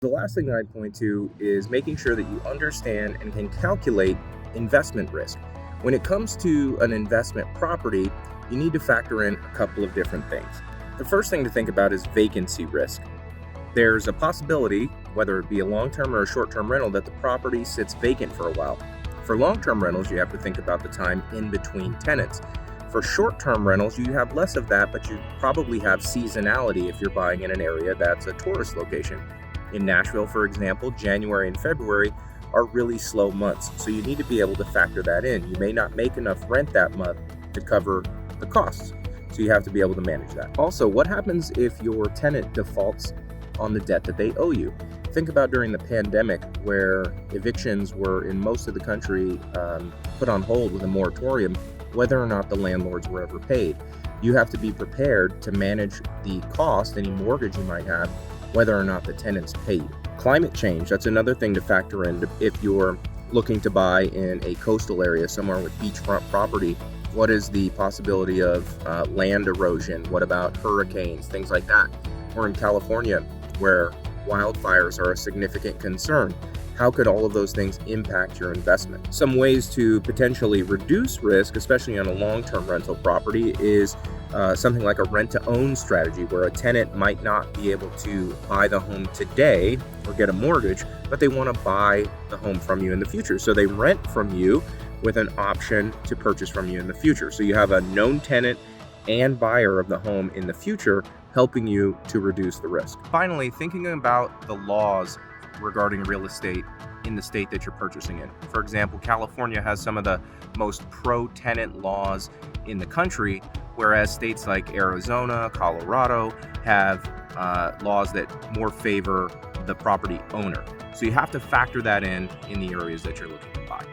The last thing that I'd point to is making sure that you understand and can calculate investment risk. When it comes to an investment property, you need to factor in a couple of different things. The first thing to think about is vacancy risk. There's a possibility, whether it be a long-term or a short-term rental, that the property sits vacant for a while. For long-term rentals, you have to think about the time in between tenants. For short-term rentals, you have less of that, but you probably have seasonality if you're buying in an area that's a tourist location. In Nashville, for example, January and February are really slow months, so you need to be able to factor that in. You may not make enough rent that month to cover the costs, so you have to be able to manage that. Also, what happens if your tenant defaults on the debt that they owe you? Think about during the pandemic, where evictions were in most of the country put on hold with a moratorium, whether or not the landlords were ever paid. You have to be prepared to manage the cost, any mortgage you might have, whether or not the tenants pay you. Climate change, that's another thing to factor in if you're looking to buy in a coastal area somewhere with beachfront property. What is the possibility of land erosion? What about hurricanes, things like that? Or in California, where wildfires are a significant concern. How could all of those things impact your investment? Some ways to potentially reduce risk, especially on a long-term rental property, is something like a rent-to-own strategy, where a tenant might not be able to buy the home today or get a mortgage, but they want to buy the home from you in the future. So they rent from you with an option to purchase from you in the future. So you have a known tenant and buyer of the home in the future, helping you to reduce the risk. Finally, thinking about the laws regarding real estate in the state that you're purchasing in. For example, California has some of the most pro-tenant laws in the country, whereas states like Arizona, Colorado have laws that more favor the property owner. So you have to factor that in the areas that you're looking to buy.